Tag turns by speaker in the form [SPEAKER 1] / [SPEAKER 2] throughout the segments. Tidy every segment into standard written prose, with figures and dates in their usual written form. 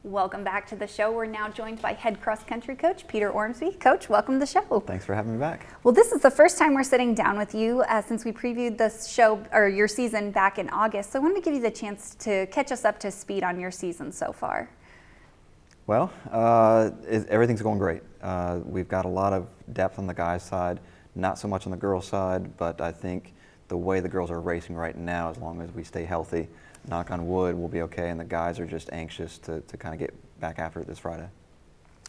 [SPEAKER 1] Welcome back to the show. We're now joined by head cross-country coach Peter Ormsby. Coach, welcome to the show.
[SPEAKER 2] Thanks for having me back.
[SPEAKER 1] Well, this is the first time we're sitting down with you since we previewed this show or your season back in August. So I wanted to give you the chance to catch us up to speed on your season so far.
[SPEAKER 2] Well, everything's going great. We've got a lot of depth on the guys' side, not so much on the girls' side, but I think the way the girls are racing right now, as long as we stay healthy, knock on wood, we'll be okay, and the guys are just anxious to kind of get back after it this Friday.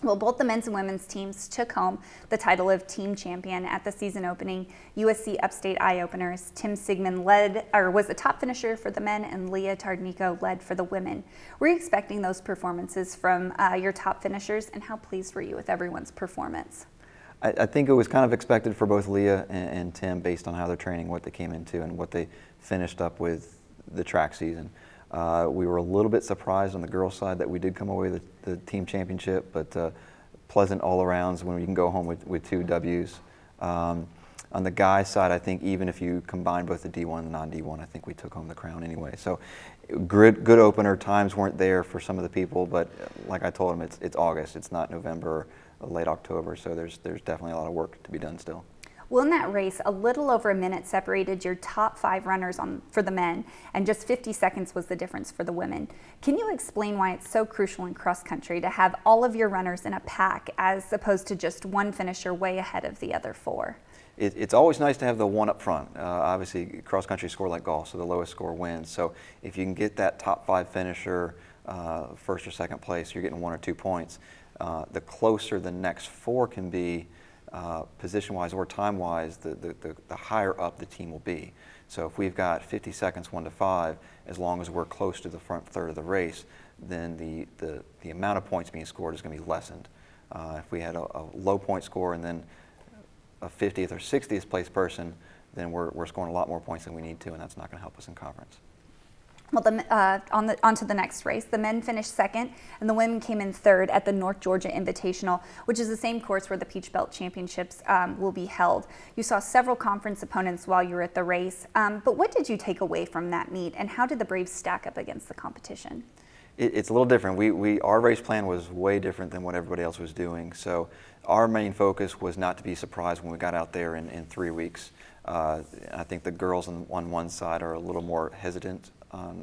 [SPEAKER 1] Well, both the men's and women's teams took home the title of team champion at the season opening USC Upstate Eye Openers. Tim Sigmund was the top finisher for the men, and Leah Tardnico led for the women. Were you expecting those performances from your top finishers, and how pleased were you with everyone's performance?
[SPEAKER 2] I think it was kind of expected for both Leah and Tim based on how they're training, what they came into, and what they finished up with the track season. We were a little bit surprised on the girls' side that we did come away with the team championship, but pleasant all-arounds when we can go home with 2 W's. On the guys' side, I think even if you combine both the D1 and the non-D1, I think we took home the crown anyway. So good opener. Times weren't there for some of the people, but like I told them, it's August. It's not November or late October, so there's definitely a lot of work to be done still.
[SPEAKER 1] Well, in that race, a little over a minute separated your top 5 runners for the men, and just 50 seconds was the difference for the women. Can you explain why it's so crucial in cross country to have all of your runners in a pack as opposed to just one finisher way ahead of the other 4?
[SPEAKER 2] It's always nice to have the one up front. Obviously, cross country score like golf, so the lowest score wins. So if you can get that top 5 finisher, first or second place, you're getting 1 or 2 points. The closer the next 4 can be, position-wise or time-wise, the higher up the team will be. So if we've got 50 seconds, 1 to 5, as long as we're close to the front third of the race, then the amount of points being scored is going to be lessened. If we had a low point score and then a 50th or 60th place person, then we're scoring a lot more points than we need to, and that's not going to help us in conference.
[SPEAKER 1] Well, on to the next race. The men finished second, and the women came in third at the North Georgia Invitational, which is the same course where the Peach Belt Championships will be held. You saw several conference opponents while you were at the race, but what did you take away from that meet, and how did the Braves stack up against the competition?
[SPEAKER 2] It's a little different. Our race plan was way different than what everybody else was doing, so our main focus was not to be surprised when we got out there in 3 weeks. I think the girls on one side are a little more hesitant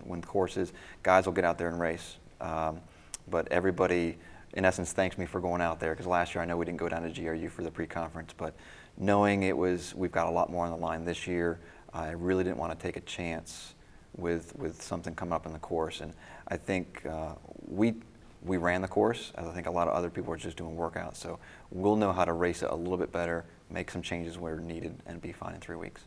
[SPEAKER 2] when courses. Guys will get out there and race, but everybody in essence thanks me for going out there, because last year I know we didn't go down to GRU for the pre-conference, but knowing we've got a lot more on the line this year, I really didn't want to take a chance with something coming up in the course. And I think we ran the course, as I think a lot of other people are just doing workouts, so we'll know how to race it a little bit better, make some changes where needed, and be fine in 3 weeks.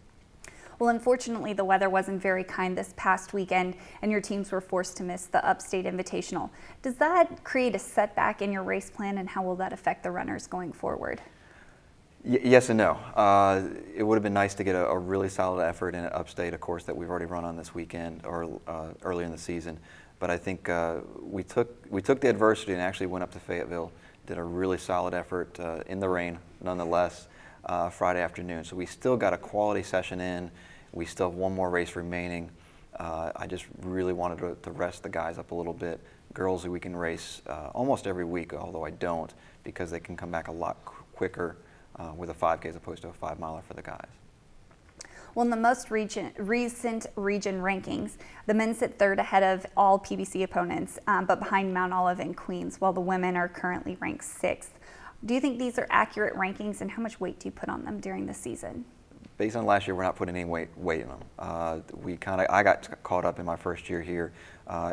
[SPEAKER 1] Well, unfortunately, the weather wasn't very kind this past weekend, and your teams were forced to miss the Upstate Invitational. Does that create a setback in your race plan, and how will that affect the runners going forward?
[SPEAKER 2] Yes and no. It would have been nice to get a really solid effort in Upstate, a course that we've already run on this weekend or early in the season. But I think we took the adversity and actually went up to Fayetteville, did a really solid effort in the rain, nonetheless. Friday afternoon. So we still got a quality session in. We still have 1 more race remaining. I just really wanted to rest the guys up a little bit. Girls who we can race almost every week, although I don't, because they can come back a lot quicker with a 5K as opposed to a 5-miler for the guys.
[SPEAKER 1] Well, in the most recent region rankings, the men sit third ahead of all PBC opponents, but behind Mount Olive and Queens, while the women are currently ranked 6th. Do you think these are accurate rankings, and how much weight do you put on them during the season?
[SPEAKER 2] Based on last year, we're not putting any weight in them. I got caught up in my first year here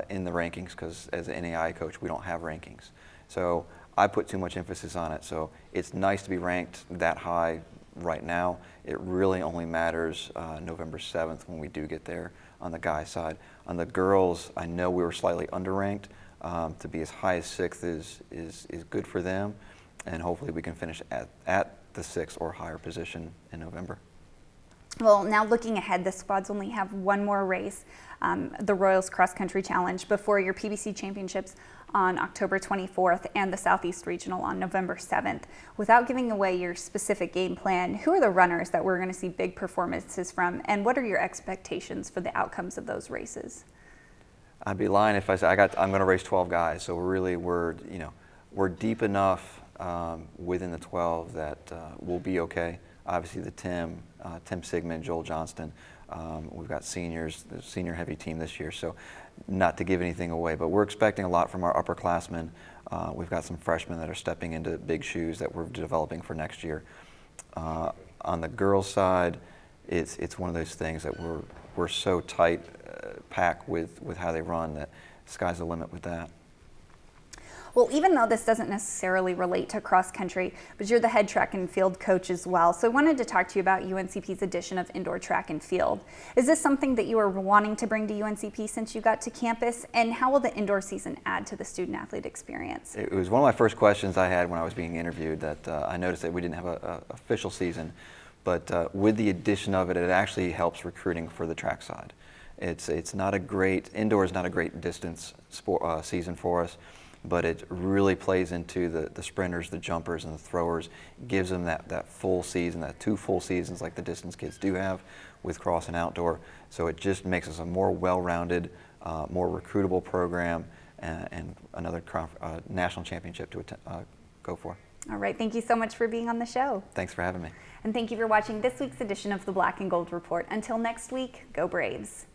[SPEAKER 2] in the rankings, because as an NAI coach, we don't have rankings. So I put too much emphasis on it. So it's nice to be ranked that high right now. It really only matters November 7th when we do get there on the guys' side. On the girls, I know we were slightly underranked. To be as high as 6th is good for them. And hopefully we can finish at the 6th or higher position in November.
[SPEAKER 1] Well, now looking ahead, the squads only have 1 more race, the Royals Cross Country Challenge, before your PBC Championships on October 24th and the Southeast Regional on November 7th. Without giving away your specific game plan, who are the runners that we're going to see big performances from, and what are your expectations for the outcomes of those races?
[SPEAKER 2] I'd be lying if I said I'm going to race 12 guys. So we're deep enough within the 12 that we'll be okay. Obviously, Tim Sigmund, Joel Johnston. We've got seniors, the senior heavy team this year. So, not to give anything away, but we're expecting a lot from our upperclassmen. We've got some freshmen that are stepping into big shoes that we're developing for next year. On the girls' side, it's one of those things that we're so tight packed with how they run that sky's the limit with that.
[SPEAKER 1] Well, even though this doesn't necessarily relate to cross country, but you're the head track and field coach as well. So I wanted to talk to you about UNCP's addition of indoor track and field. Is this something that you are wanting to bring to UNCP since you got to campus? And how will the indoor season add to the student athlete experience?
[SPEAKER 2] It was one of my first questions I had when I was being interviewed, that I noticed that we didn't have an official season, but with the addition of it, it actually helps recruiting for the track side. It's not a great, indoor is not a great distance season for us, but it really plays into the sprinters, the jumpers, and the throwers, gives them that full season, that 2 full seasons like the distance kids do have with cross and outdoor. So it just makes us a more well-rounded, more recruitable program, and another national championship to go for.
[SPEAKER 1] All right, thank you so much for being on the show.
[SPEAKER 2] Thanks for having me.
[SPEAKER 1] And thank you for watching this week's edition of the Black and Gold Report. Until next week, go Braves.